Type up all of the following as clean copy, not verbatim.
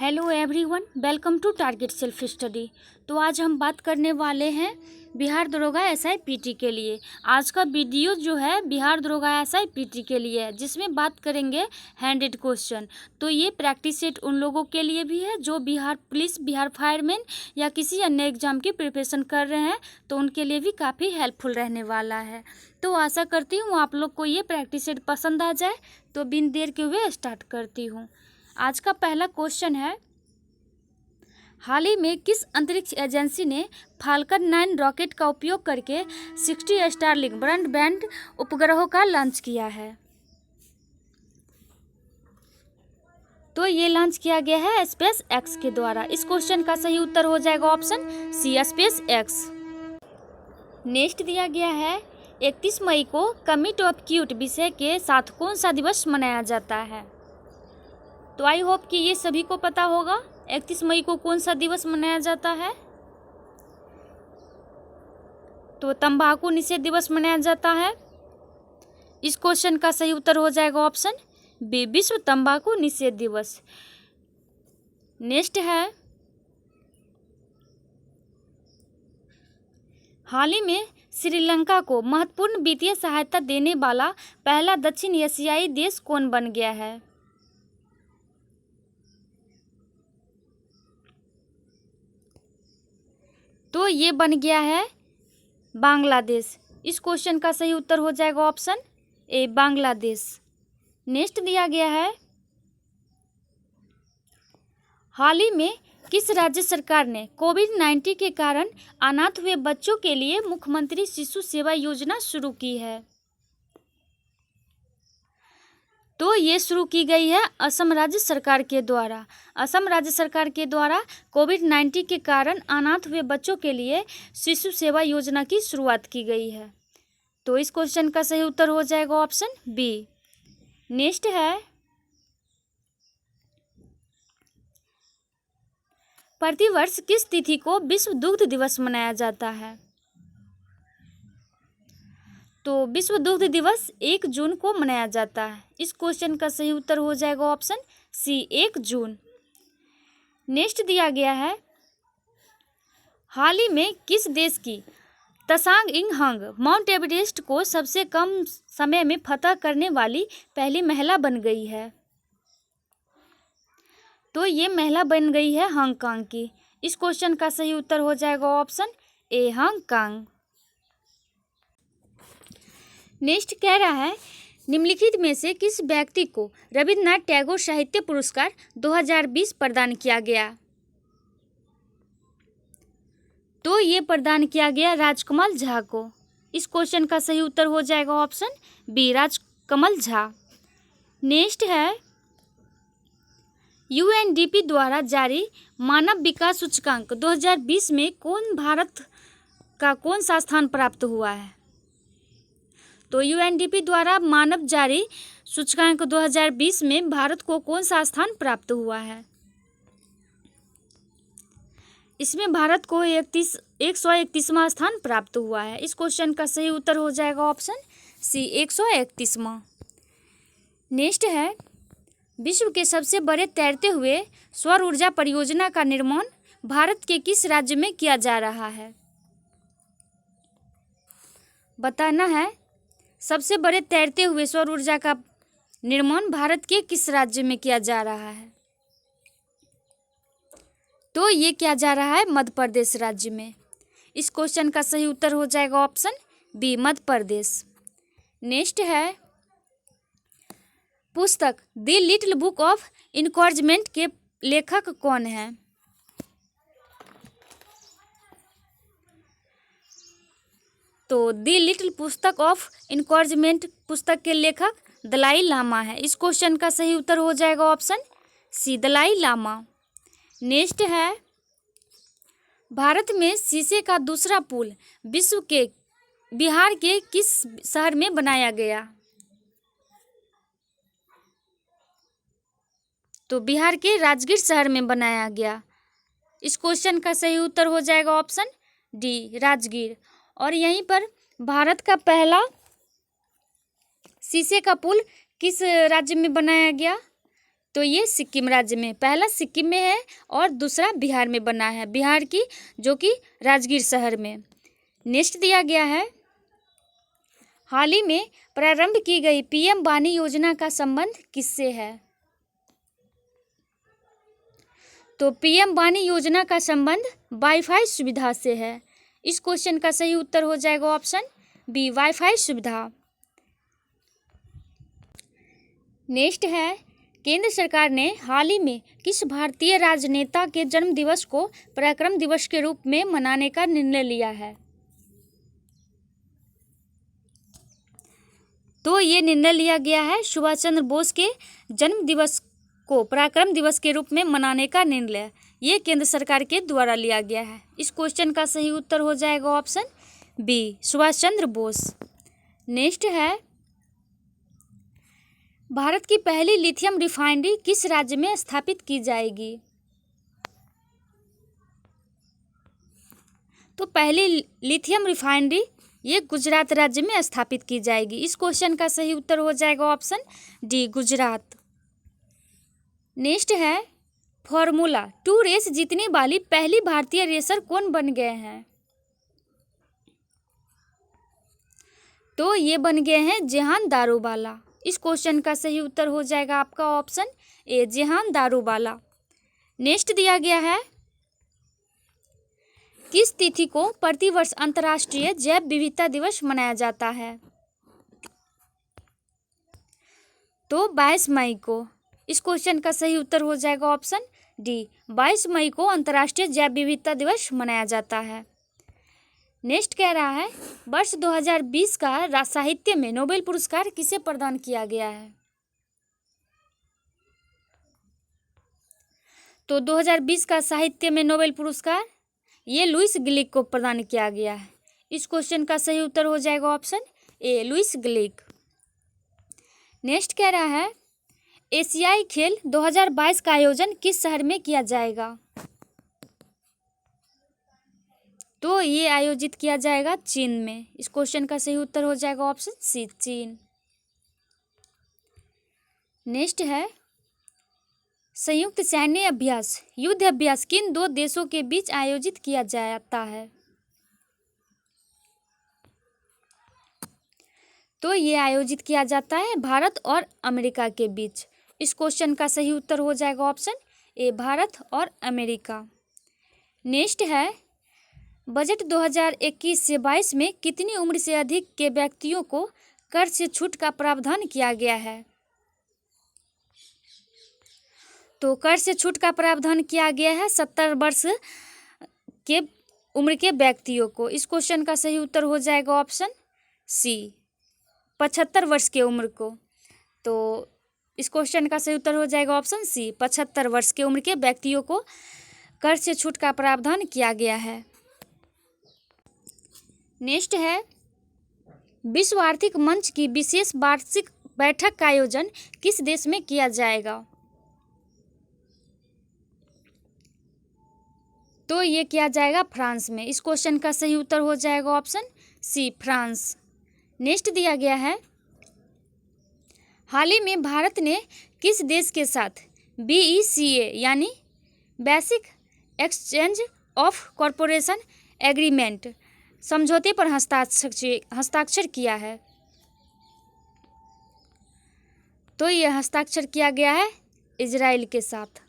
Hello everyone, welcome to target self study. तो आज हम बात करने वाले हैं बिहार दरोगा एसआई पीटी के लिए। आज का वीडियो जो है बिहार दरोगा एसआई पीटी के लिए है, जिसमें बात करेंगे हैंडेड क्वेश्चन। तो ये प्रैक्टिस सेट उन लोगों के लिए भी है जो बिहार पुलिस, बिहार फायरमैन या किसी अन्य एग्जाम की प्रिपरेशन कर रहे हैं, तो उनके लिए भी काफ़ी हेल्पफुल रहने वाला है। तो आशा करती हूँ आप लोग को ये प्रैक्टिस सेट पसंद आ जाए। तो बिन देर के हुए स्टार्ट करती हूँ। आज का पहला क्वेश्चन है, हाल ही में किस अंतरिक्ष एजेंसी ने फाल्कन 9 रॉकेट का उपयोग करके 60 स्टारलिंक ब्रॉडबैंड उपग्रहों का लॉन्च किया है? तो ये लॉन्च किया गया है स्पेस एक्स के द्वारा। इस क्वेश्चन का सही उत्तर हो जाएगा option C, space X. Next दिया गया है, 31 मई को कमिट ऑफ क्यूट विषय के साथ कौन सा दिवस मनाया जाता है? तो आई होप कि ये सभी को पता होगा 31 मई को कौन सा दिवस मनाया जाता है। तो तंबाकू निषेध दिवस मनाया जाता है। इस क्वेश्चन का सही उत्तर हो जाएगा ऑप्शन बी, विश्व तंबाकू निषेध दिवस। नेक्स्ट है, हाल ही में श्रीलंका को महत्वपूर्ण वित्तीय सहायता देने वाला पहला दक्षिण एशियाई देश कौन बन गया है? तो ये बन गया है बांग्लादेश। इस क्वेश्चन का सही उत्तर हो जाएगा ऑप्शन ए, बांग्लादेश। नेक्स्ट दिया गया है, हाल ही में किस राज्य सरकार ने कोविड-19 के कारण अनाथ हुए बच्चों के लिए मुख्यमंत्री शिशु सेवा योजना शुरू की है? तो ये शुरू की गई है असम राज्य सरकार के द्वारा। असम राज्य सरकार के द्वारा कोविड-19 के कारण अनाथ हुए बच्चों के लिए शिशु सेवा योजना की शुरुआत की गई है। तो इस क्वेश्चन का सही उत्तर हो जाएगा ऑप्शन बी। नेक्स्ट है, प्रतिवर्ष किस तिथि को विश्व दुग्ध दिवस मनाया जाता है? तो विश्व दुग्ध दिवस 1 जून को मनाया जाता है। इस क्वेश्चन का सही उत्तर हो जाएगा ऑप्शन सी, 1 जून। नेक्स्ट दिया गया है, हाल ही में किस देश की त्सांग इन हंग माउंट एवरेस्ट को सबसे कम समय में फतह करने वाली पहली महिला बन गई है? तो ये महिला बन गई है हांगकांग की। इस क्वेश्चन का सही उत्तर हो जाएगा ऑप्शन ए, हांगकांग। नेक्स्ट कह रहा है, निम्नलिखित में से किस व्यक्ति को रविन्द्रनाथ टैगोर साहित्य पुरस्कार 2020 प्रदान किया गया? तो ये प्रदान किया गया राजकमल झा को। इस क्वेश्चन का सही उत्तर हो जाएगा option B, Rajkamal Jha. Next है, यूएनडीपी द्वारा जारी मानव विकास सूचकांक 2020 में भारत का कौन सा स्थान प्राप्त हुआ है? तो यूएनडीपी द्वारा मानव जारी सूचकांक 2020 में भारत को कौन सा स्थान प्राप्त हुआ है? इसमें भारत को 131वां स्थान प्राप्त हुआ है। इस क्वेश्चन का सही उत्तर हो जाएगा ऑप्शन सी, 131वां। नेक्स्ट है, विश्व के सबसे बड़े तैरते हुए सौर ऊर्जा परियोजना का निर्माण भारत के किस राज्य में किया जा रहा है? बताना है, सबसे बड़े तैरते हुए सौर ऊर्जा का निर्माण भारत के किस राज्य में किया जा रहा है? तो ये किया जा रहा है मध्य प्रदेश राज्य में। इस क्वेश्चन का सही उत्तर हो जाएगा option B, Madhya Pradesh. Next है, पुस्तक the little book of encouragement के लेखक कौन है? तो द लिटिल पुस्तक ऑफ इनकरेजमेंट पुस्तक के लेखक दलाई लामा है। इस क्वेश्चन का सही उत्तर हो जाएगा option C, Dalai Lama. Next है, भारत में शीशे का दूसरा पुल विश्व के बिहार के किस शहर में बनाया गया? तो बिहार के राजगीर शहर में बनाया गया। इस क्वेश्चन का सही उत्तर हो जाएगा ऑप्शन डी, राजगीर। और यहीं पर भारत का पहला शीशे का पुल किस राज्य में बनाया गया? तो ये सिक्किम राज्य में, पहला सिक्किम में है और दूसरा बिहार में बना है, बिहार की जो कि राजगीर शहर में। नेक्स्ट दिया गया है, हाल ही में प्रारंभ की गई पीएम वाणी योजना का संबंध किससे है? तो पीएम वाणी योजना का संबंध वाईफाई सुविधा से है। इस क्वेश्चन का सही उत्तर हो जाएगा ऑप्शन बी, वाईफाई सुविधा। नेक्स्ट है, केंद्र सरकार ने हाल ही में किस भारतीय राजनेता के जन्म दिवस को पराक्रम दिवस के रूप में मनाने का निर्णय लिया है? तो ये निर्णय लिया गया है सुभाष चंद्र बोस के जन्म दिवस को पराक्रम दिवस के रूप में मनाने का निर्णय, ये केंद्र सरकार के द्वारा लिया गया है। इस क्वेश्चन का सही उत्तर हो जाएगा option B, Subhash Chandra Bose. Next है, भारत की पहली लिथियम रिफाइनरी किस राज्य में स्थापित की जाएगी? तो पहली लिथियम रिफाइनरी ये गुजरात राज्य में स्थापित की जाएगी। इस क्वेश्चन का सही उत्तर हो जाएगा ऑप्शन डी, गुजरात। नेक्स्ट है, फॉर्मूला 2 रेस जीतने वाली पहली भारतीय रेसर कौन बन गए हैं? तो ये बन गए हैं जेहान दारूवाला। इस क्वेश्चन का सही उत्तर हो जाएगा आपका option A, Jehan Daruwalla. Next दिया गया है, किस तिथि को प्रतिवर्ष अंतर्राष्ट्रीय जैव विविधता दिवस मनाया जाता है? तो 22 मई को। इस क्वेश्चन का सही उत्तर हो जाएगा ऑप्शन डी, 22 मई को अंतर्राष्ट्रीय जैव विविधता दिवस मनाया जाता है। नेक्स्ट कह रहा है, वर्ष 2020 का साहित्य में नोबेल पुरस्कार किसे प्रदान किया गया है? तो 2020 का साहित्य में नोबेल पुरस्कार ये लुईस ग्लिक को प्रदान किया गया है। इस क्वेश्चन का सही उत्तर हो जाएगा ऑप्शन ए, लुईस ग्लिक। नेक्स्ट कह रहा है, एशियाई खेल 2022 का आयोजन किस शहर में किया जाएगा? तो ये आयोजित किया जाएगा चीन में। इस क्वेश्चन का सही उत्तर हो जाएगा ऑप्शन सी, चीन। नेक्स्ट है, संयुक्त सैन्य अभ्यास युद्ध अभ्यास किन 2 देशों के बीच आयोजित किया जाता है? तो ये आयोजित किया जाता है भारत और अमेरिका के बीच। इस क्वेश्चन का सही उत्तर हो जाएगा ऑप्शन ए, भारत और अमेरिका। नेक्स्ट है, बजट 2021 से 22 में कितनी उम्र से अधिक के व्यक्तियों को कर से छूट का प्रावधान किया गया है? तो कर से छूट का प्रावधान किया गया है 70 वर्ष के उम्र के व्यक्तियों को। इस क्वेश्चन का सही उत्तर हो जाएगा ऑप्शन सी, 75 वर्ष के उम्र को। तो इस क्वेश्चन का सही उत्तर हो जाएगा ऑप्शन सी, 75 वर्ष के उम्र के व्यक्तियों को कर से छूट का प्रावधान किया गया है। नेक्स्ट है, विश्व आर्थिक मंच की विशेष वार्षिक बैठक का आयोजन किस देश में किया जाएगा? तो ये किया जाएगा फ्रांस में। इस क्वेश्चन का सही उत्तर हो जाएगा ऑप्शन सी, फ्रांस। नेक्स्ट दिया गया है, हाल ही में भारत ने किस देश के साथ BECA यानी basic exchange of corporation agreement समझौते पर हस्ताक्षर किया है? तो यह हस्ताक्षर किया गया है इजराइल के साथ।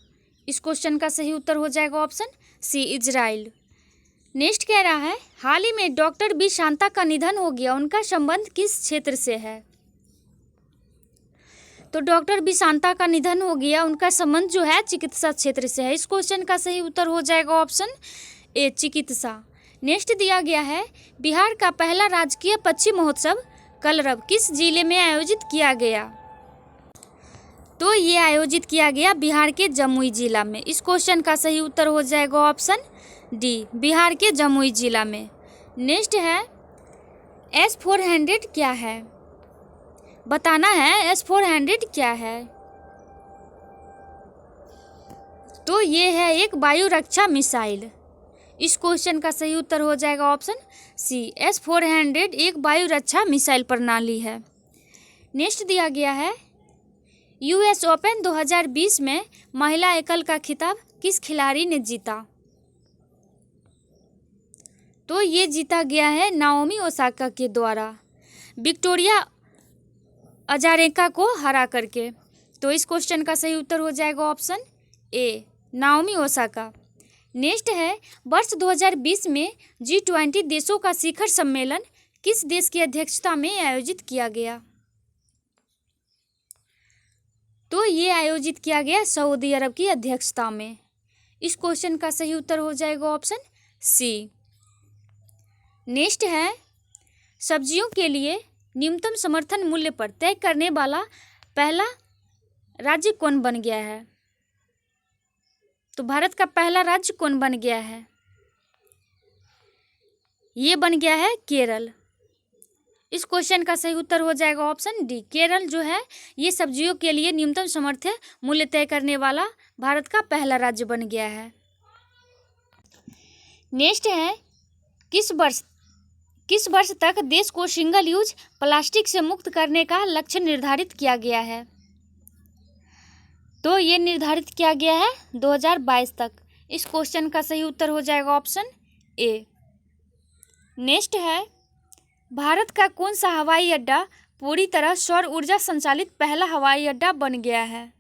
इस क्वेश्चन का सही उत्तर हो जाएगा ऑप्शन सी, इजराइल। नेक्स्ट कह रहा है, हाल ही में डॉक्टर बी शांता का निधन हो गया, उनका संबंध किस क्षेत्र से है? तो डॉक्टर बी शांता का निधन हो गया, उनका संबंध जो है चिकित्सा क्षेत्र से है। इस क्वेश्चन का सही उत्तर हो जाएगा ऑप्शन ए, चिकित्सा। नेक्स्ट दिया गया है, बिहार का पहला राजकीय पक्षी महोत्सव कलरव किस जिले में आयोजित किया गया? तो ये आयोजित किया गया बिहार के जमुई जिला में। इस क्वेश्चन का सही उत्तर हो जाएगा ऑप्शन डी, बिहार के जमुई जिला में। नेक्स्ट है, S-400 क्या है? बताना है S-400 क्या है। तो ये है एक वायु रक्षा मिसाइल। इस क्वेश्चन का सही उत्तर हो जाएगा ऑप्शन सी, S-400 एक वायु रक्षा मिसाइल प्रणाली है। नेक्स्ट दिया गया है, यूएस ओपन 2020 में महिला एकल का खिताब किस खिलाड़ी ने जीता? तो ये जीता गया है नाओमी ओसाका के द्वारा विक्टोरिया अजारेंका को हरा करके। तो इस क्वेश्चन का सही उत्तर हो जाएगा ऑप्शन ए, नाओमी ओसाका। नेक्स्ट है, वर्ष 2020 में G20 देशों का शिखर सम्मेलन किस देश की अध्यक्षता में आयोजित किया गया? तो ये आयोजित किया गया सऊदी अरब की अध्यक्षता में। इस क्वेश्चन का सही उत्तर हो जाएगा ऑप्शन सी। नेक्स्ट है, सब्जियों के लिए न्यूनतम समर्थन मूल्य पर तय करने वाला पहला राज्य कौन बन गया है? तो भारत का पहला राज्य कौन बन गया है? ये बन गया है केरल। इस क्वेश्चन का सही उत्तर हो जाएगा ऑप्शन डी। केरल जो है ये सब्जियों के लिए न्यूनतम समर्थन मूल्य तय करने वाला भारत का पहला राज्य बन गया है। नेक्स्ट है, किस वर्ष तक देश को सिंगल यूज प्लास्टिक से मुक्त करने का लक्ष्य निर्धारित किया गया है? तो ये निर्धारित किया गया है 2022 तक। इस क्वेश्चन का सही उत्तर हो जाएगा ऑप्शन ए। नेक्स्ट है, भारत का कौन सा हवाई अड्डा पूरी तरह सौर ऊर्जा संचालित पहला हवाई अड्डा बन गया है?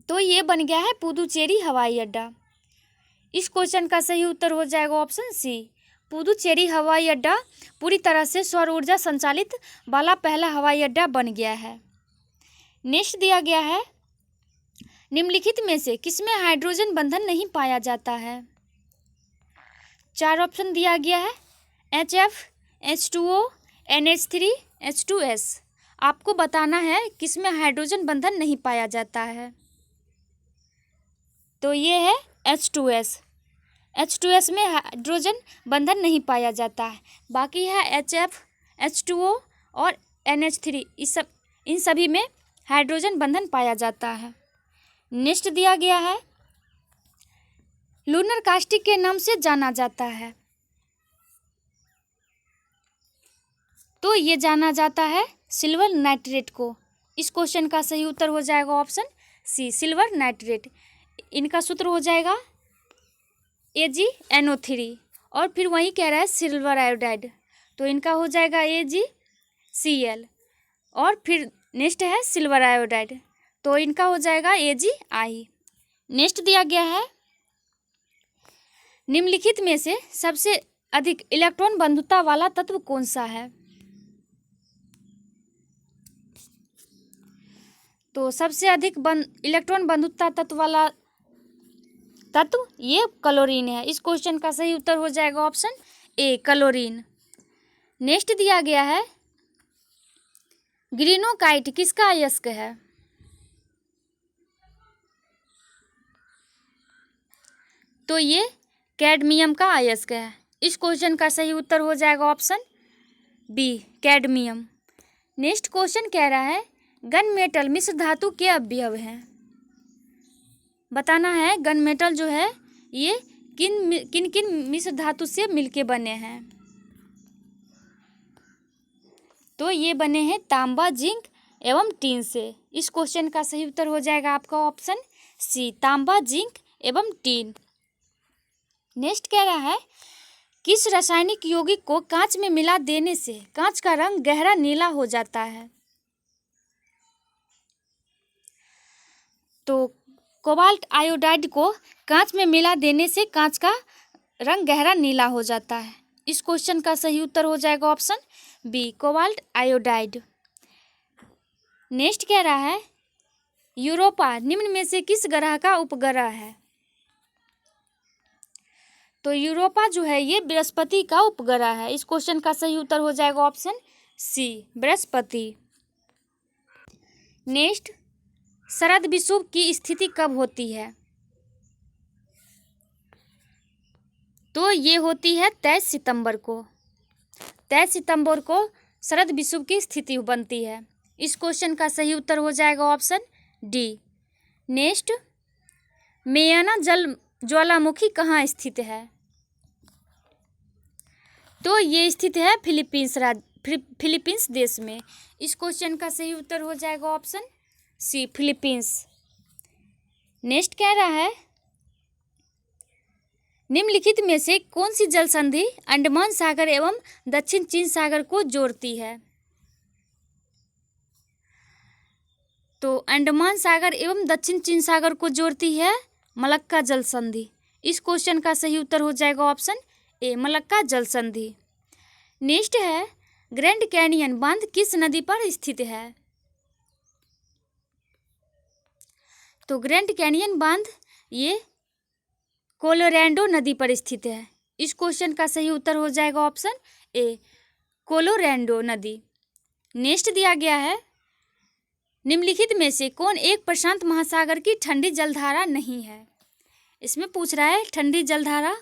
तो ये बन गया है पुदुचेरी हवाई अड्डा। इस क्वेश्चन का सही उत्तर हो जाएगा ऑप्शन सी। पुदुचेरी हवाई अड्डा पूरी तरह से सौर ऊर्जा संचालित वाला पहला हवाई अड्डा बन गया है। नेक्स्ट दिया गया है, निम्नलिखित में से किसमें हाइड्रोजन बंधन नहीं पाया जाता है? 4 ऑप्शन दिया गया है, HF, H2O, NH3, H2S। आपको बताना है किसमें हाइड्रोजन बंधन नहीं पाया जाता है। तो ये है H2S। H2S में हाइड्रोजन बंधन नहीं पाया जाता है। बाकी है HF, H2O और NH3, इन सभी में हाइड्रोजन बंधन पाया जाता है। नेक्स्ट दिया गया है, लूनर कास्टिक के नाम से जाना जाता है? तो ये जाना जाता है सिल्वर नाइट्रेट को। इस क्वेश्चन का सही उत्तर हो जाएगा ऑप्शन सी, सिल्वर नाइट्रेट। इनका सूत्र हो जाएगा AgNO3 और फिर वही कह रहा है सिल्वर आयोडाइड, तो इनका हो जाएगा AgCl और फिर नेक्स्ट है सिल्वर आयोडाइड, तो इनका हो जाएगा AgI। नेक्स्ट दिया गया है, निम्नलिखित में से सबसे अधिक इलेक्ट्रॉन बंधुता वाला तत्व कौन सा है? तो सबसे अधिक इलेक्ट्रॉन बंधुता तत्व वाला तत्व ये क्लोरीन है। इस क्वेश्चन का सही उत्तर हो जाएगा ऑप्शन ए, क्लोरीन। नेक्स्ट दिया गया है, ग्रीनोकाइट किसका अयस्क है? तो ये कैडमियम का अयस्क है। इस क्वेश्चन का सही उत्तर हो जाएगा option B, cadmium. Next question कह रहा है, गन मेटल मिश्र धातु के अवयव हैं? बताना है गन मेटल जो है ये किन किन मिश्र धातु से मिलके बने हैं? तो ये बने हैं तांबा, जिंक एवं टीन से। इस क्वेश्चन का सही उत्तर हो जाएगा आपका ऑप्शन सी, तांबा, जिंक एवं टीन। नेक्स्ट कह रहा है, किस रासायनिक यौगिक को कांच में मिला देने से कांच का रंग गहरा नीला हो जाता है? तो कोबाल्ट आयोडाइड को कांच में मिला देने से कांच का रंग गहरा नीला हो जाता है। इस क्वेश्चन का सही उत्तर हो जाएगा option B, cobalt iodide. Next कह रहा है, यूरोपा निम्न में से किस ग्रह का उपग्रह है? तो यूरोपा जो है ये बृहस्पति का उपग्रह है। इस क्वेश्चन का सही उत्तर हो जाएगा ऑप्शन सी, बृहस्पति। नेक्स्ट, शरद विषुव की स्थिति कब होती है? तो ये होती है 23 सितंबर को। 23 सितंबर को शरद विषुव की स्थिति बनती है। इस क्वेश्चन का सही उत्तर हो जाएगा ऑप्शन डी। नेक्स्ट, मेयाना जल ज्वालामुखी कहाँ स्थित है? तो ये स्थित है फिलीपींस फिलीपींस देश में। इस क्वेश्चन का सही उत्तर हो जाएगा ऑप्शन सी, फिलीपींस। नेक्स्ट कह रहा है, निम्नलिखित में से कौन सी जल संधि अंडमान सागर एवं दक्षिण चीन सागर को जोड़ती है? तो अंडमान सागर एवं दक्षिण चीन सागर को जोड़ती है मलक्का जल संधि। इस क्वेश्चन का सही उत्तर हो जाएगा ऑप्शन ए, मलक्का जल संधि। नेक्स्ट है, ग्रैंड कैनियन बांध किस नदी पर स्थित है? तो ग्रैंड कैनियन बांध ये कोलोराडो नदी पर स्थित है। इस क्वेश्चन का सही उत्तर हो जाएगा ऑप्शन ए, कोलोराडो नदी। नेक्स्ट दिया गया है, निम्नलिखित में से कौन एक प्रशांत महासागर की ठंडी जलधारा नहीं है? इसमें पूछ रहा है ठंडी जलधारा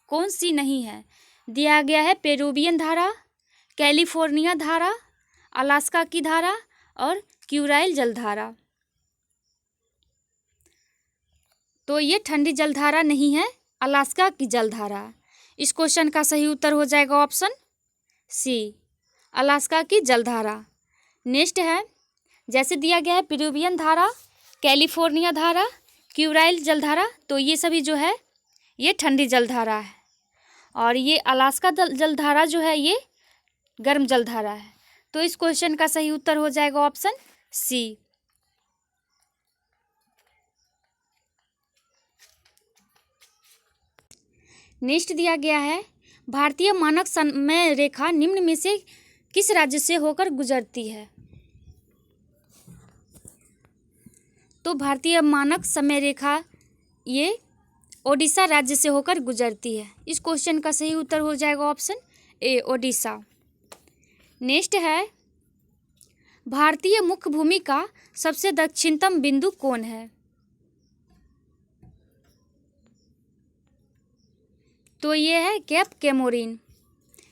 कौन सी नहीं है। दिया गया है पेरुवियन धारा, कैलिफोर्निया धारा, अलास्का की धारा और क्यूराइल जलधारा। तो ये ठंडी जलधारा नहीं है, अलास्का की जलधारा। इस क्वेश्चन का सही उत्तर हो जाएगा ऑप्शन सी, अलास्का की जलधारा। नेक्स्ट है, जैसे दिया गया है पेरुवियन धारा, कैलिफोर्निया धारा, क्यूराइल जलधारा, तो ये सभी जो है ये ठंडी जलधारा है और ये अलास्का जलधारा जो है ये गर्म जलधारा है। तो इस क्वेश्चन का सही उत्तर हो जाएगा ऑप्शन सी। नेक्स्ट दिया गया है, भारतीय मानक समय रेखा निम्न में से किस राज्य से होकर गुजरती है? तो भारतीय मानक समय रेखा ये ओडिशा राज्य से होकर गुजरती है। इस क्वेश्चन का सही उत्तर हो जाएगा ऑप्शन ए, ओडिशा। नेक्स्ट है, भारतीय मुख्य भूमि का सबसे दक्षिणतम बिंदु कौन है? तो ये है कैप कैमोरिन।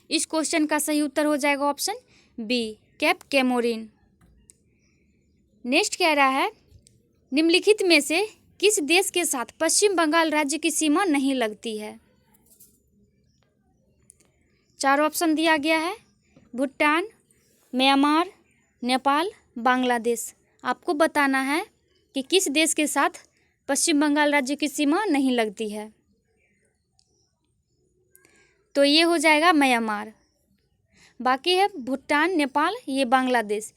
इस क्वेश्चन का सही उत्तर हो जाएगा option B, Cape Comorin. Next कह रहा है, निम्नलिखित में से किस देश के साथ पश्चिम बंगाल राज्य की सीमा नहीं लगती है? चार ऑप्शन दिया गया है, भूटान, म्यांमार, नेपाल, बांग्लादेश। आपको बताना है कि किस देश के साथ पश्चिम बंगाल राज्य की सीमा नहीं लगती है। तो ये हो जाएगा म्यांमार। बाकी है भूटान, नेपाल, ये बांग्लादेश।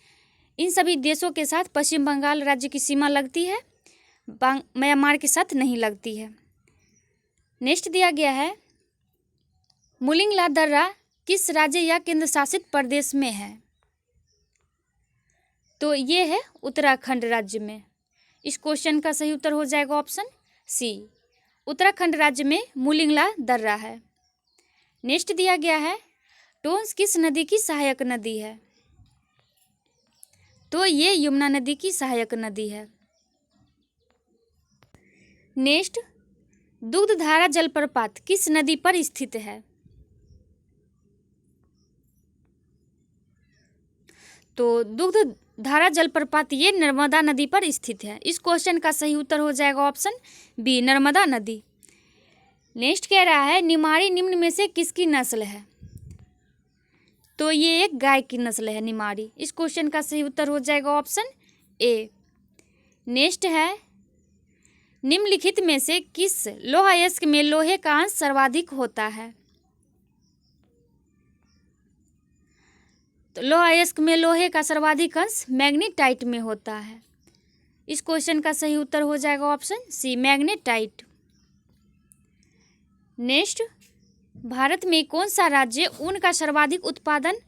इन सभी देशों के साथ पश्चिम बंगाल राज्य की सीमा लगती है, म्यांमार के साथ नहीं लगती है। नेक्स्ट दिया गया है, मुलिंगला दर्रा किस राज्य या केंद्र शासित प्रदेश में है? तो ये है उत्तराखंड राज्य में। इस क्वेश्चन का सही उत्तर हो जाएगा ऑप्शन सी, उत्तराखंड राज्य में मुलिंगला दर्रा है। नेक्स्ट दिया गया है, टोंस किस नदी की सहायक नदी है? तो ये यमुना नदी की सहायक नदी है। नेक्स्ट, दुग्धधारा जलप्रपात किस नदी पर स्थित है? तो दुग्धधारा जलप्रपात ये नर्मदा नदी पर स्थित है। इस क्वेश्चन का सही उत्तर हो जाएगा ऑप्शन बी, नर्मदा नदी। नेक्स्ट कह रहा है, निमाड़ी निम्न में से किसकी नस्ल है? तो ये एक गाय की नस्ल है निमाड़ी। इस क्वेश्चन का सही उत्तर हो जाएगा ऑप्शन ए। नेक्स्ट है, निम्नलिखित में से किस लौह अयस्क में लोहे का अंश सर्वाधिक होता है? तो लौह अयस्क में लोहे का सर्वाधिक अंश मैग्नेटाइट में होता है। इस क्वेश्चन का सही उत्तर हो जाएगा option C, magnetite. Next, Bharat में कौन सा राज्य ऊन का सर्वाधिक उत्पादन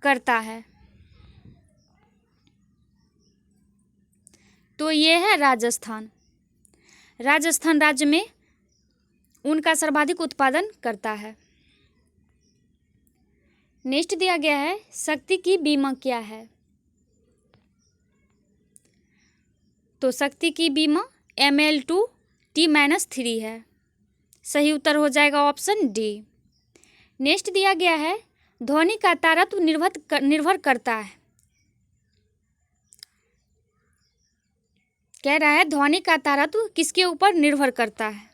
करता है? तो ये है राजस्थान। राजस्थान राज्य में ऊन का सर्वाधिक उत्पादन करता है। नेक्स्ट दिया गया है, शक्ति की बीमा क्या है? तो शक्ति की बीमा Ml2T-3 है। सही उत्तर हो जाएगा ऑप्शन डी। नेक्स्ट दिया गया है, ध्वनि का तारत्व निर्भर करता है। कह रहा है ध्वनि का तारत्व किसके ऊपर निर्भर करता है?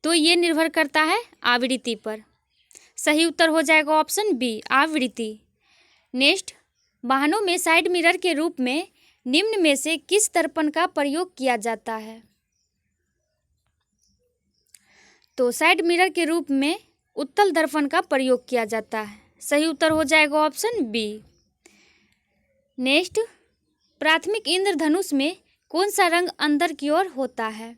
तो ये निर्भर करता है आवृत्ति पर। सही उत्तर हो जाएगा ऑप्शन बी आवृत्ति। नेक्स्ट, वाहनों में साइड मिरर के रूप में निम्न में से किस दर्पण का प्रयोग किया जाता है? तो साइड मिरर के रूप में उत्तल दर्पण का प्रयोग किया जाता है। सही उत्तर हो जाएगा ऑप्शन बी। नेक्स्ट, प्राथमिक इंद्रधनुष में कौन सा रंग अंदर की ओर होता है?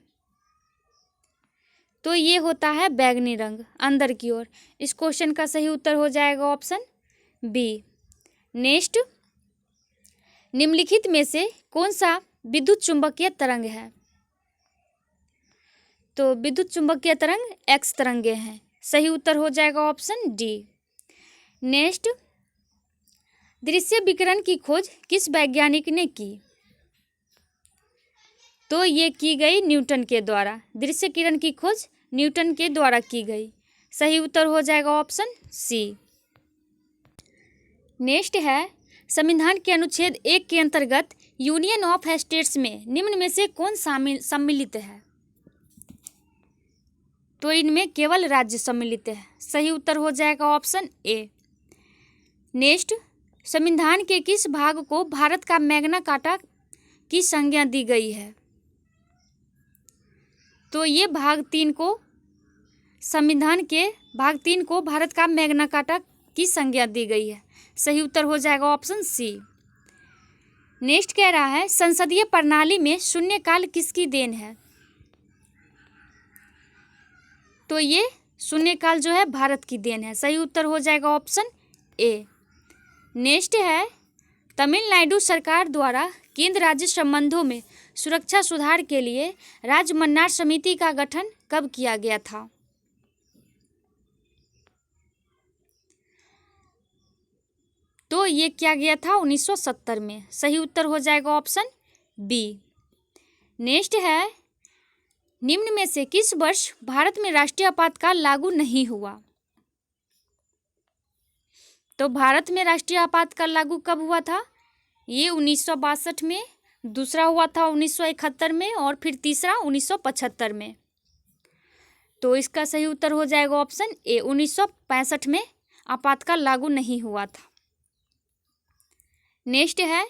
तो ये होता है बैंगनी रंग अंदर की ओर। इस क्वेश्चन का सही उत्तर हो जाएगा ऑप्शन बी। नेक्स्ट, निम्नलिखित में से कौन सा विद्युत चुंबकीय तरंग है? तो विद्युत चुंबकीय तरंग एक्स तरंगे हैं। सही उत्तर हो जाएगा ऑप्शन डी। नेक्स्ट, दृश्य विकिरण की खोज किस वैज्ञानिक ने की? तो ये की गई न्यूटन के द्वारा। दृश्य किरण की खोज न्यूटन के द्वारा की गई। सही उत्तर हो जाएगा ऑप्शन सी। नेक्स्ट है, संविधान के अनुच्छेद 1 के अंतर्गत यूनियन ऑफ स्टेट्स में निम्न में से कौन सम्मिलित है? तो इनमें केवल राज्य सम्मिलित है। सही उत्तर हो जाएगा ऑप्शन ए। नेक्स्ट, संविधान के किस भाग को भारत का मैग्ना कार्टा की संज्ञा दी गई है? तो ये भाग 3 को, संविधान के भाग 3 को भारत का मैग्ना कार्टा की संज्ञा दी गई है। सही उत्तर हो जाएगा ऑप्शन सी। नेक्स्ट कह रहा है, संसदीय प्रणाली में शून्यकाल किसकी देन है? तो ये शून्यकाल जो है भारत की देन है। सही उत्तर हो जाएगा ऑप्शन ए। नेक्स्ट है, तमिलनाडु सरकार द्वारा केंद्र राज्य संबंधों में सुरक्षा सुधार के लिए राज्य मन्नार समिति का गठन कब किया गया था? तो ये किया गया था 1970 में। सही उत्तर हो जाएगा ऑप्शन बी। नेक्स्ट है, निम्न में से किस वर्ष भारत में राष्ट्रीय आपातकाल लागू नहीं हुआ? तो भारत में राष्ट्रीय आपातकाल लागू कब हुआ था? ये 1962 में, दूसरा हुआ था 1971 में और फिर तीसरा 1975 में। तो इसका सही उत्तर हो जाएगा ऑप्शन ए 1965 में आपातकाल लागू नहीं हुआ था। नेक्स्ट है,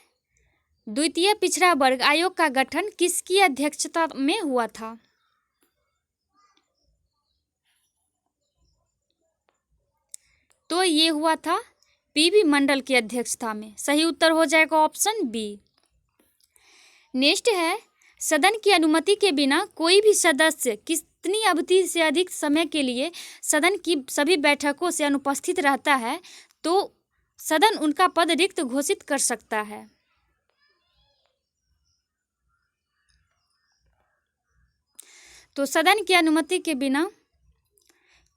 द्वितीय पिछड़ा वर्ग आयोग का गठन किसकी अध्यक्षता में हुआ था? तो ये हुआ था पीवी मंडल की अध्यक्षता में। सही उत्तर हो जाएगा ऑप्शन बी। नेक्स्ट है, सदन की अनुमति के बिना कोई भी सदस्य कितनी अवधि से अधिक समय के लिए सदन की सभी बैठकों से अनुपस्थित रहता है तो सदन उनका पद रिक्त घोषित कर सकता है? तो सदन की अनुमति के बिना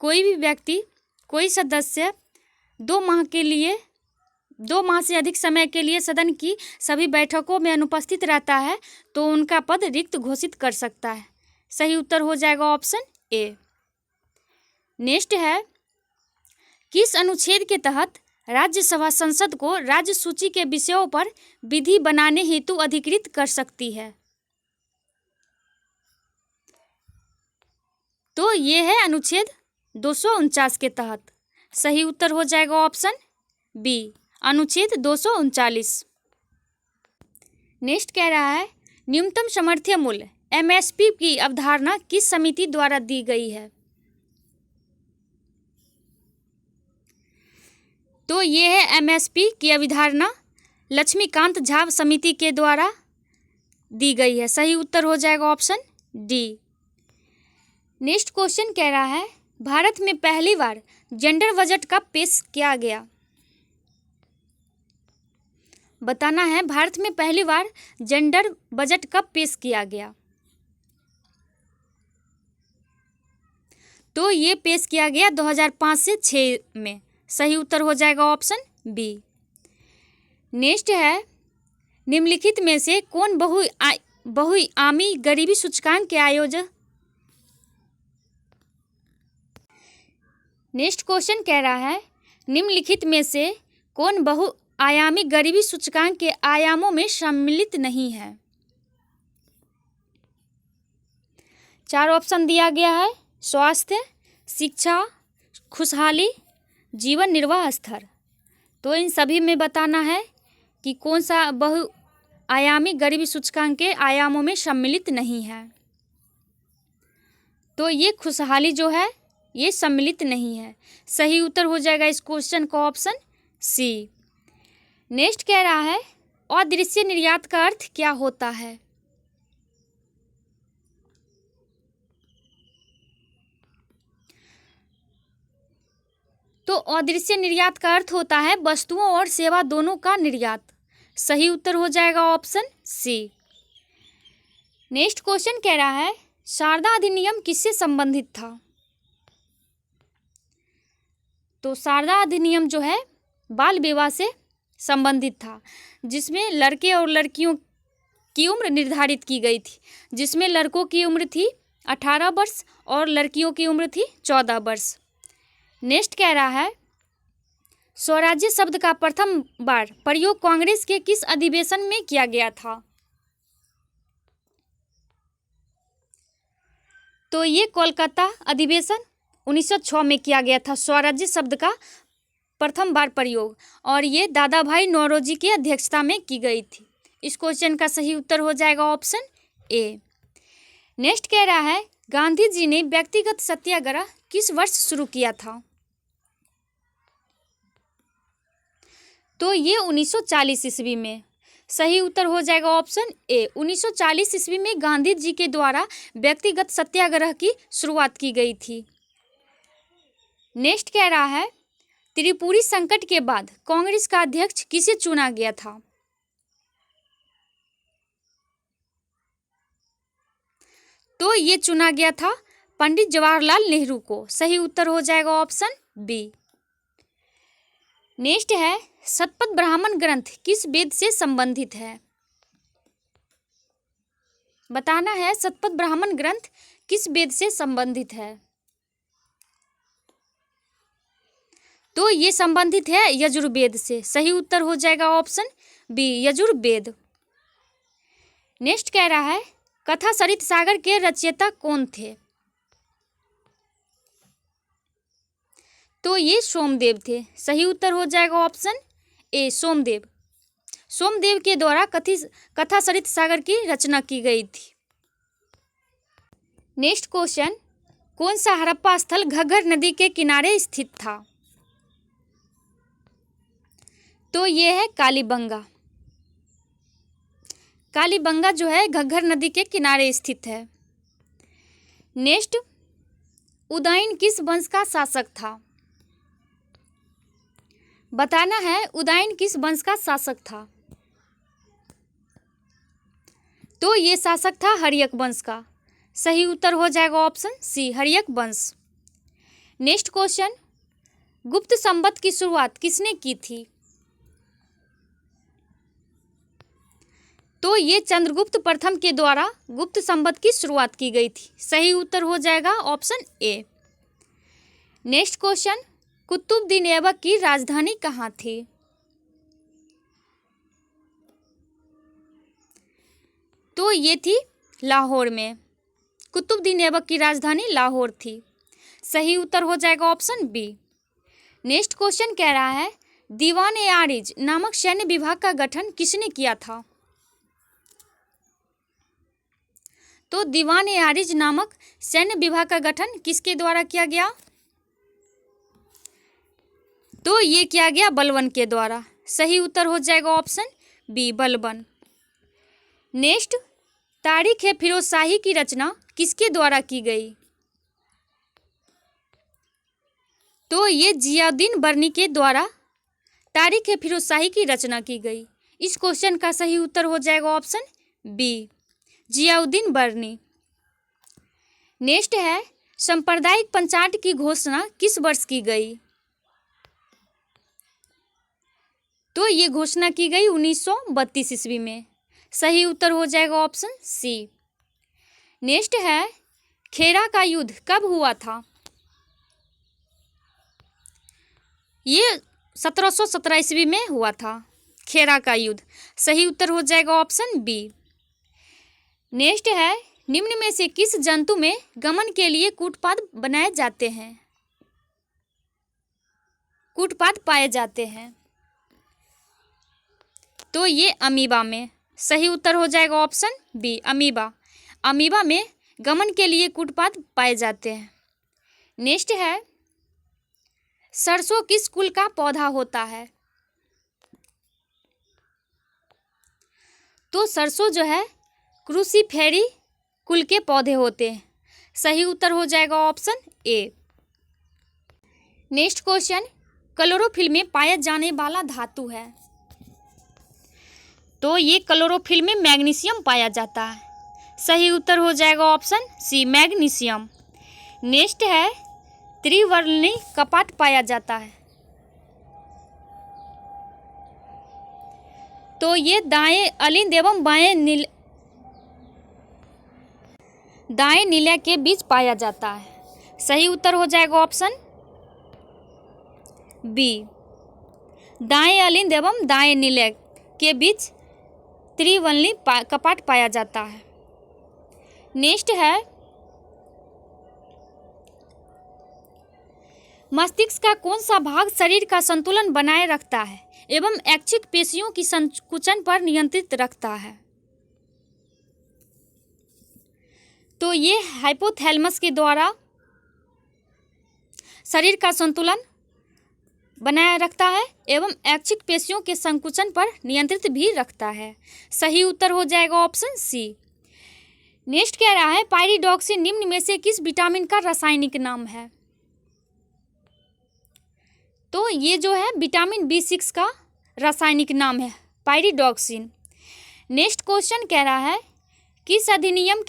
कोई भी व्यक्ति, कोई सदस्य 2 माह से अधिक समय के लिए सदन की सभी बैठकों में अनुपस्थित रहता है तो उनका पद रिक्त घोषित कर सकता है। सही उत्तर हो जाएगा ऑप्शन ए। नेक्स्ट है, किस अनुच्छेद के तहत राज्यसभा संसद को राज्य सूची के विषयों पर विधि बनाने हेतु अधिकृत कर सकती है? तो ये है अनुच्छेद 249 के तहत। सही उत्तर हो जाएगा ऑप्शन बी अनुच्छेद 239। नेक्स्ट कह रहा है, न्यूनतम समर्थन मूल्य एमएसपी की अवधारणा किस समिति द्वारा दी गई है? तो ये है एमएसपी की अवधारणा लक्ष्मीकांत झा समिति के द्वारा दी गई है। सही उत्तर हो जाएगा ऑप्शन डी। नेक्स्ट क्वेश्चन कह रहा है, भारत में पहली बार जेंडर बजट कब पेश किया गया? बताना है भारत में पहली बार जेंडर बजट कब पेश किया गया? तो ये पेश किया गया 2005 से 6 में। सही उत्तर हो जाएगा ऑप्शन बी। नेक्स्ट है, निम्नलिखित में से कौन बहुआयामी गरीबी सूचकांक के आयोजक? नेक्स्ट क्वेश्चन कह रहा है, निम्नलिखित में से कौन बहुआयामी गरीबी सूचकांक के आयामों में सम्मिलित नहीं है? 4 ऑप्शन दिया गया है, स्वास्थ्य, शिक्षा, खुशहाली जीवन निर्वाह स्तर। तो इन सभी में बताना है कि कौन सा बहुआयामी गरीबी सूचकांक के आयामों में सम्मिलित नहीं है। तो ये खुशहाली जो है ये सम्मिलित नहीं है। सही उत्तर हो जाएगा इस क्वेश्चन का ऑप्शन सी। नेक्स्ट कह रहा है अदृश्य निर्यात का अर्थ क्या होता है। तो अदृश्य निर्यात का अर्थ होता है वस्तुओं और सेवा दोनों का निर्यात। सही उत्तर हो जाएगा ऑप्शन सी। नेक्स्ट क्वेश्चन कह रहा है शारदा अधिनियम किससे संबंधित था। तो शारदा अधिनियम जो है बाल विवाह से संबंधित था, जिसमें लड़के और लड़कियों की उम्र निर्धारित की गई थी, जिसमें लड़कों की उम्र थी 18 वर्ष और लड़कियों की उम्र थी 14 वर्ष। नेक्स्ट कह रहा है स्वराज्य शब्द का प्रथम बार प्रयोग कांग्रेस के किस अधिवेशन में किया गया था। तो ये कोलकाता अधिवेशन 1906 में किया गया था स्वराज्य शब्द का प्रथम बार प्रयोग, और ये दादा भाई नौरोजी की अध्यक्षता में की गई थी। इस क्वेश्चन का सही उत्तर हो जाएगा ऑप्शन ए। नेक्स्ट कह रहा है गांधी जी ने व्यक्तिगत सत्याग्रह किस वर्ष शुरू किया था। तो ये 1940 ईस्वी में। सही उत्तर हो जाएगा ऑप्शन ए। 1940 ईस्वी में गांधी जी के द्वारा व्यक्तिगत सत्याग्रह की शुरुआत की गई थी। नेक्स्ट कह रहा है त्रिपुरी संकट के बाद कांग्रेस का अध्यक्ष किसे चुना गया था। तो ये चुना गया था पंडित जवाहरलाल नेहरू को। सही उत्तर हो जाएगा ऑप्शन बी। नेक्स्ट है शतपथ ब्राह्मण ग्रंथ किस वेद से संबंधित है। बताना है शतपथ ब्राह्मण ग्रंथ किस वेद से संबंधित है। तो ये संबंधित है यजुर्वेद से। सही उत्तर हो जाएगा ऑप्शन बी यजुर्वेद। नेक्स्ट कह रहा है कथा सरित सागर के रचयिता कौन थे। तो ये सोमदेव थे। सही उत्तर हो जाएगा ऑप्शन ए सोमदेव। सोमदेव के द्वारा कथा सरित सागर की रचना की गई थी। नेक्स्ट क्वेश्चन कौन सा हड़प्पा स्थल घग्गर नदी के किनारे स्थित था। तो ये है कालीबंगा। कालीबंगा जो है घग्गर नदी के किनारे स्थित है। नेक्स्ट उदयन किस वंश का शासक था। बताना है उदयन किस वंश का शासक था। तो ये शासक था हर्यक वंश का। सही उत्तर हो जाएगा ऑप्शन सी हर्यक वंश। नेक्स्ट क्वेश्चन गुप्त संवत की शुरुआत किसने की थी। तो ये चंद्रगुप्त प्रथम के द्वारा गुप्त संवत की शुरुआत की गई थी। सही उत्तर हो जाएगा option A. Next question Qutubuddin Aibak की राजधानी कहाँ थी। तो ये थी लाहौर में। कुतुबुद्दीन ऐबक की राजधानी लाहौर थी। सही उत्तर हो जाएगा ऑप्शन बी। नेक्स्ट क्वेश्चन कह रहा है दीवान-ए-आरिज नामक सैन्य विभाग का गठन किसने किया था। तो दीवान-ए-आरिज नामक सैन्य विभाग का गठन किसके द्वारा किया गया। तो ये किया गया बलबन के द्वारा। सही उत्तर हो जाएगा ऑप्शन बी बलबन। नेक्स्ट तारीख ए फिरोजशाही की रचना किसके द्वारा की गई। तो ये जियाउद्दीन बर्नी के द्वारा तारीख ए फिरोजशाही की रचना की गई। इस क्वेश्चन का सही उत्तर हो जाएगा ऑप्शन बी जियाउद्दीन बर्नी। नेक्स्ट है सांप्रदायिक पंचायत की घोषणा किस वर्ष की गई। तो ये घोषणा की गई 1932 ईस्वी में। सही उत्तर हो जाएगा ऑप्शन सी। नेक्स्ट है खेरा का युद्ध कब हुआ था। ये 1717 ईस्वी में हुआ था खेरा का युद्ध। सही उत्तर हो जाएगा ऑप्शन बी। नेक्स्ट है निम्न में से किस जंतु में गमन के लिए कूटपाद बनाए जाते हैं। कूटपाद पाए जाते हैं? तो ये अमीबा में। सही उत्तर हो जाएगा ऑप्शन बी, अमीबा। अमीबा में गमन के लिए कूटपाद पाए जाते हैं। नेक्स्ट है, सरसों किस कुल का पौधा होता है? तो सरसों जो है क्रूसीफेरी कुल के पौधे होते हैं। सही उत्तर हो जाएगा option A. Next question, chlorophyll में पाया जाने वाला धातु है? तो ये क्लोरोफिल में मैग्नीशियम पाया जाता है। सही उत्तर हो जाएगा ऑप्शन सी, मैग्नीशियम। नेक्स्ट है, त्रिवर्णी कपाट पाया जाता है? तो ये दाएं अलिंद एवं दाएं नीला के बीच पाया जाता है। सही उत्तर हो जाएगा ऑप्शन बी, दाएं अलिंद एवं दाएं नीले के बीच त्रिवर्णी कपाट पाया जाता है। नेक्स्ट है, मस्तिष्क का कौन सा भाग शरीर का संतुलन बनाए रखता है एवं ऐच्छिक पेशियों की संकुचन पर नियंत्रित रखता है? तो ये हाइपोथैलेमस के द्वारा शरीर का संतुलन बनाए रखता है एवं ऐच्छिक पेशियों के संकुचन पर नियंत्रित भी रखता है। सही उत्तर हो जाएगा ऑप्शन सी। नेक्स्ट कह रहा है, पायरिडॉक्सिन निम्न में से किस विटामिन का रासायनिक नाम है? तो ये जो है विटामिन B6 का रासायनिक नाम है पायरिडॉक्सिन। नेक्स्ट क्वेश्चन कह रहा है, किस अधिनियम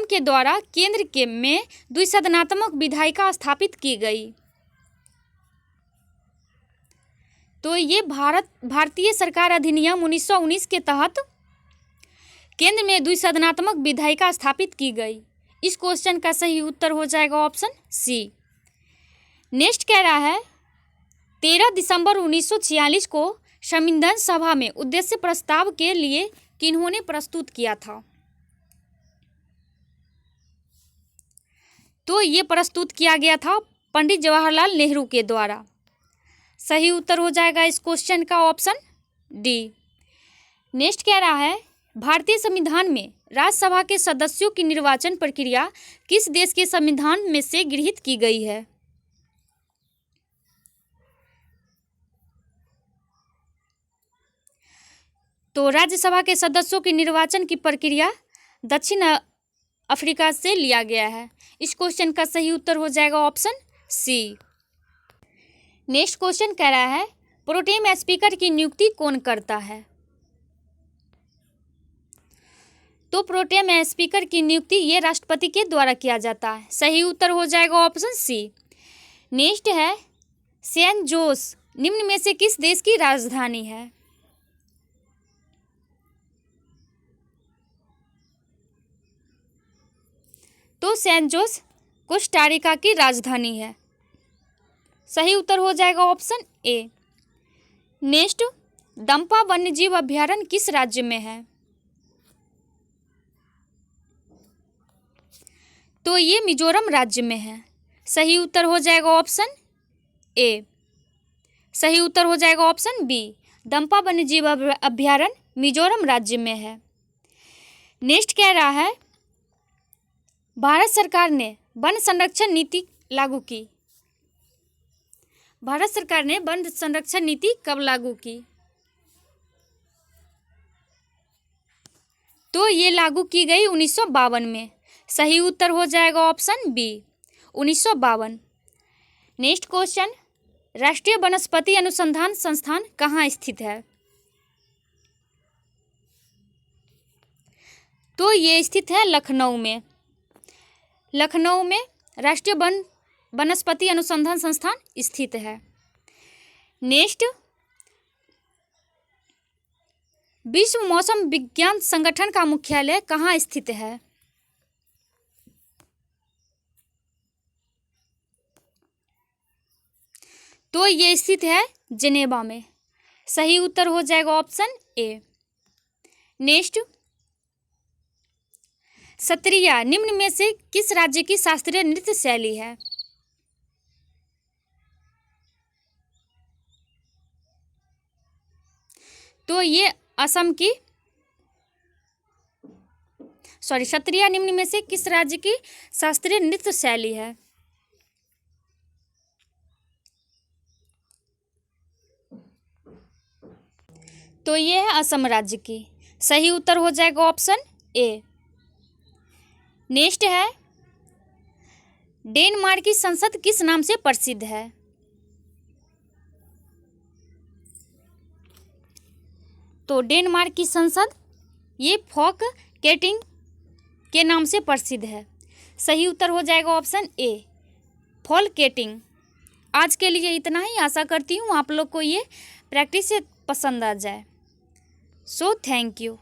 के द्वारा केंद्र के में द्विसदनात्मक विधायिका स्थापित की गई? तो ये भारतीय सरकार अधिनियम 1919 के तहत केंद्र में द्विसदनात्मक विधायिका स्थापित की गई। इस क्वेश्चन का सही उत्तर हो जाएगा ऑप्शन सी। नेक्स्ट कह रहा है, 13 दिसंबर 1946 को संविधान सभा में उद्देश्य प्रस्ताव के लिए किन्होंने प्रस्तुत किया था? तो ये प्रस्तुत किया गया था पंडित जवाहरलाल नेहरू के द्वारा। सही उत्तर हो जाएगा इस क्वेश्चन का ऑप्शन डी। नेक्स्ट कह रहा है, भारतीय संविधान में राज्यसभा के सदस्यों की निर्वाचन प्रक्रिया किस देश के संविधान में से गृहीत की गई है? तो राज्यसभा के सदस्यों के निर्वाचन की प्रक्रिया दक्षिण अफ्रीका से लिया गया है। इस क्वेश्चन का सही उत्तर हो जाएगा ऑप्शन सी। नेक्स्ट क्वेश्चन कह रहा है, प्रोटेम स्पीकर की नियुक्ति कौन करता है? तो प्रोटेम स्पीकर की नियुक्ति ये राष्ट्रपति के द्वारा किया जाता है। सही उत्तर हो जाएगा ऑप्शन सी। नेक्स्ट है, सैन जोस निम्न में से किस देश की राजधानी है? तो सैन जोस कोस्टारिका की राजधानी है। सही उत्तर हो जाएगा ऑप्शन ए। नेक्स्ट, दंपा वन्यजीव अभयारण्य किस राज्य में है? तो ये मिजोरम राज्य में है। सही उत्तर हो जाएगा ऑप्शन ए। सही उत्तर हो जाएगा ऑप्शन बी, दंपा वन्यजीव अभयारण्य मिजोरम राज्य में है। नेक्स्ट कह रहा है, भारत सरकार ने वन संरक्षण नीति लागू की? भारत सरकार ने वन संरक्षण नीति कब लागू की? तो ये लागू की गई 1952 में। सही उत्तर हो जाएगा ऑप्शन बी, 1952। नेक्स्ट क्वेश्चन, राष्ट्रीय वनस्पति अनुसंधान संस्थान कहाँ स्थित है? तो ये स्थित है लखनऊ में। लखनऊ में राष्ट्रीय वनस्पति अनुसंधान संस्थान स्थित है। नेक्स्ट, विश्व मौसम विज्ञान संगठन का मुख्यालय कहाँ स्थित है? तो ये स्थित है जिनेवा में। सही उत्तर हो जाएगा ऑप्शन ए। नेक्स्ट, सत्रिया निम्न में से किस राज्य की शास्त्रीय नृत्य शैली है? तो ये असम की सत्रिया निम्न में से किस राज्य की शास्त्रीय नृत्य शैली है? तो ये है असम राज्य की। सही उत्तर हो जाएगा ऑप्शन ए। नेक्स्ट है, डेनमार्क की संसद किस नाम से प्रसिद्ध है? तो डेनमार्क की संसद ये फोक केटिंग के नाम से प्रसिद्ध है। सही उत्तर हो जाएगा ऑप्शन ए, फोल्केटिंग। आज के लिए इतना ही। आशा करती हूँ आप लोग को ये प्रैक्टिस से पसंद आ जाए। So thank you.